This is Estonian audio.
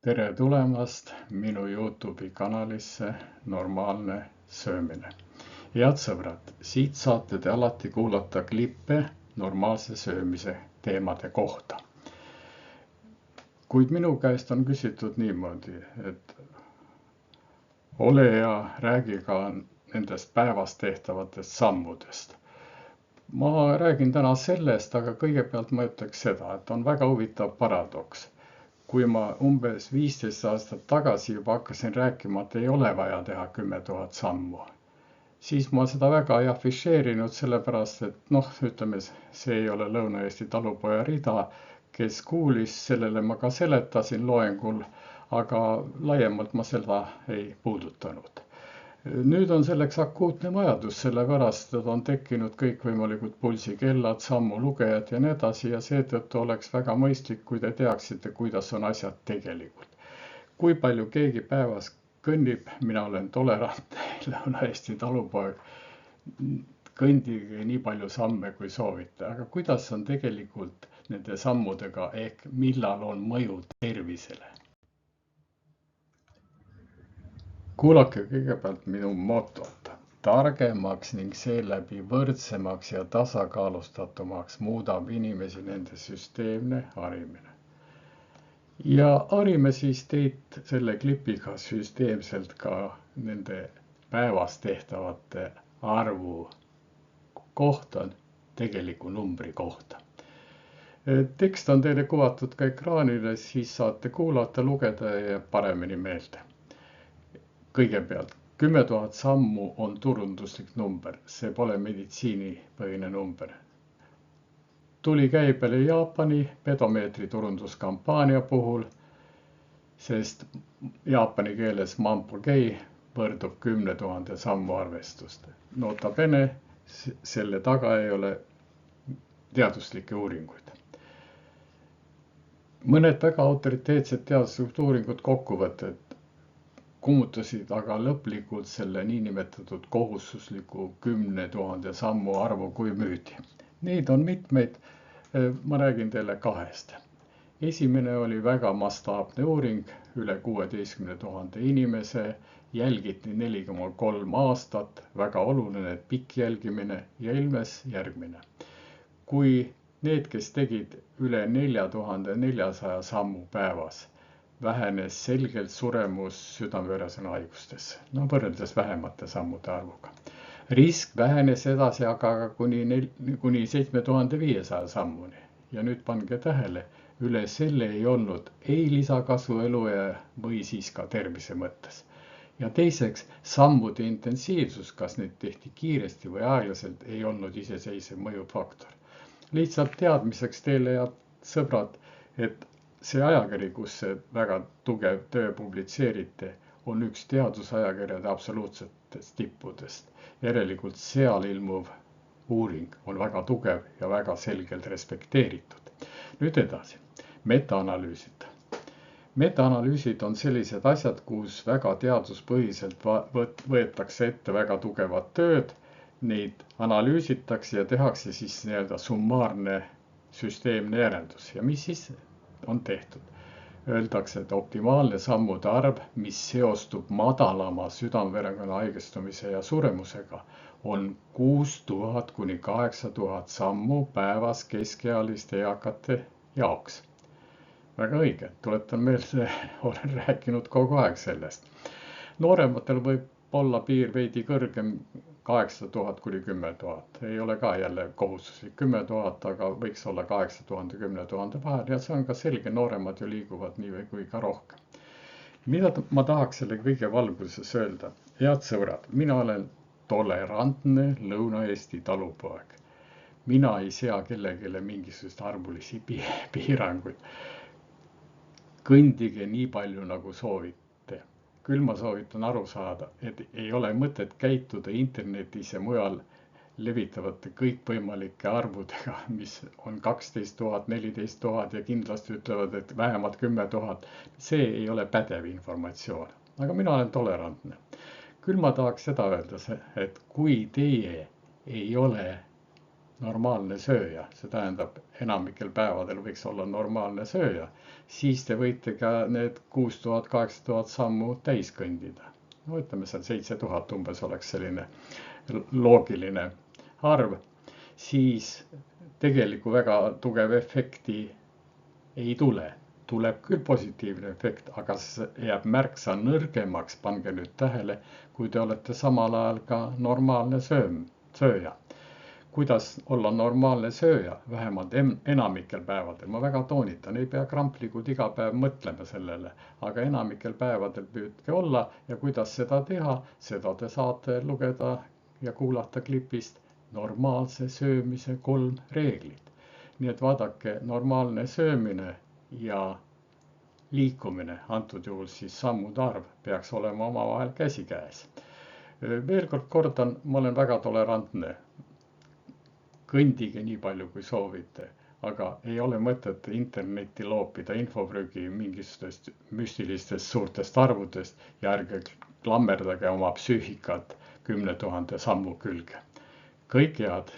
Tere tulemast minu YouTube'i kanalisse Normaalne söömine. Head sõbrad, siit saate te alati kuulata klippe normaalse söömise teemade kohta. Kuid minu käest on küsitud niimoodi, et ole ja räägi ka nendest päevas tehtavatest sammudest. Ma räägin täna sellest, aga kõigepealt ma ütleks seda, et on väga huvitav paradoks. Kui ma umbes 15 aastat tagasi juba hakkasin rääkima, et ei ole vaja teha 10 000 sammu, siis ma seda väga ei afišeerinud, sellepärast et ütleme, see ei ole Lõuna-Eesti talupoja rida, kes kuulis, sellele ma ka seletasin loengul, aga laiemalt ma seda ei puudutanud. Nüüd on selleks akuutne vajadus, sellepärast et on tekkinud kõikvõimalikud pulsikellad, sammulugejad ja nii edasi ja seetõttu oleks väga mõistlik, kui te teaksite, kuidas on asjad tegelikult. Kui palju keegi päevas kõnnib, mina olen tolerantne Lõuna-Eesti talupoeg, kõndige nii palju samme, kui soovite, aga kuidas on tegelikult nende sammudega ehk millal on mõju tervisele? Kuulake kõigepealt minu motot. Targemaks ning seeläbi võrdsemaks ja tasakaalustatumaks muudab inimesi nende süsteemne harimine. Ja harime siis teid selle klipiga süsteemselt ka nende päevas tehtavate arvu kohta, tegeliku numbri kohta. Tekst on teile kuvatud ka ekraanile, siis saate kuulata, lugeda ja paremini meelde. Kõigepealt, 10 000 sammu on turunduslik number, see pole meditsiinipõhine number. Tuli käibele Jaapani pedomeetri turunduskampaania puhul, sest jaapani keeles Mampogei võrdub 10 000 sammu arvestust. Nota bene, selle taga ei ole teaduslikke uuringuid. Mõned väga autoriteetsed teaduslikud uuringud kokkuvõtted kummutasid aga lõplikult selle niinimetatud kohustusliku 10 000 sammu arvu kui müüdi. Neid on mitmeid, ma räägin teile kahest. Esimene oli väga mastaapne uuring, üle 16 000 inimese, jälgiti 4,3 aastat, väga oluline pikk jälgimine ja ilmes järgmine. Kui need, kes tegid üle 4400 sammu päevas, vähenes selgelt suremus südame-veresoonahaigustesse, võrreldes vähemate sammude arvuga. Risk vähenes edasi aga kuni 7500 sammuni. Ja nüüd pange tähele, üle selle ei olnud ei lisakasu eluea või siis ka tervise mõttes. Ja teiseks, sammude intensiivsus, kas neid tehti kiiresti või aeglaselt, ei olnud iseseisev mõjufaktor. Lihtsalt teadmiseks teile ja sõbrad, et see ajakiri, kus see väga tugev töö publitseeriti, on üks teadusajakirjade absoluutsetest tippudest. Järelikult seal ilmuv uuring on väga tugev ja väga selgelt respekteeritud. Nüüd edasi, metaanalüüsid. Metaanalüüsid on sellised asjad, kus väga teaduspõhiselt võetakse ette väga tugevad tööd, neid analüüsitakse ja tehakse siis summaarne süsteemne järeldus. Ja mis siis on tehtud? Öeldakse, et optimaalne sammude arv, mis seostub madalama südame-veresoonkonna haigestumise ja suremusega, on 6000 kuni 8000 sammu päevas keskealiste eakate jaoks. Väga õige, tuletan meelde, olen rääkinud kogu aeg sellest. Noorematel võib olla piir veidi kõrgem, 8000 kuni 10 000. Ei ole ka jälle kohustuslik 10 000, aga võiks olla 8000 ja 10 000 vahel ja see on ka selge, nooremad ju liiguvad nii või kui ka rohkem. Mida ma tahaks selle kõige valguses öelda? Head sõbrad, mina olen tolerantne Lõuna-Eesti talupoeg. Mina ei sea kellegile mingisugust arvulisi piiranguid. Kõndige nii palju nagu soovite. Küll ma soovitan aru saada, et ei ole mõtet käituda internetis ja mujal levitavate kõikvõimalike arvudega, mis on 12 000, 14 000 ja kindlasti ütlevad, et vähemalt 10 000. See ei ole pädev informatsioon, aga mina olen tolerantne. Küll ma tahaks seda öelda, et kui teie ei ole normaalne sööja, see tähendab, enamikel päevadel võiks olla normaalne sööja, siis te võite ka need 6000-8000 sammu täis kõndida. No ütleme seal 7000 umbes oleks selline loogiline arv, siis tegeliku väga tugev efekti ei tule. Tuleb küll positiivne efekt, aga see jääb märksa nõrgemaks, pange nüüd tähele, kui te olete samal ajal ka normaalne sööja. Kuidas olla normaalne sööja, vähemalt enamikel päevadel, ma väga toonitan, ei pea kramplikult iga päev mõtlema sellele, aga enamikel päevadel püüdke olla ja kuidas seda teha, seda te saate lugeda ja kuulata klipist normaalse söömise 3 reeglit. Nii et vaadake, normaalne söömine ja liikumine, antud juhul siis sammude arv, peaks olema omavahel käsikäes. Veel kord kordan, ma olen väga tolerantne. Kõndige nii palju, kui soovite, aga ei ole mõtet internetti loopida infoprügi mingisugustest müstilistest suurtest arvudest ja ärge klammerdage oma psüühikat 10 000 sammu külge. Kõike head!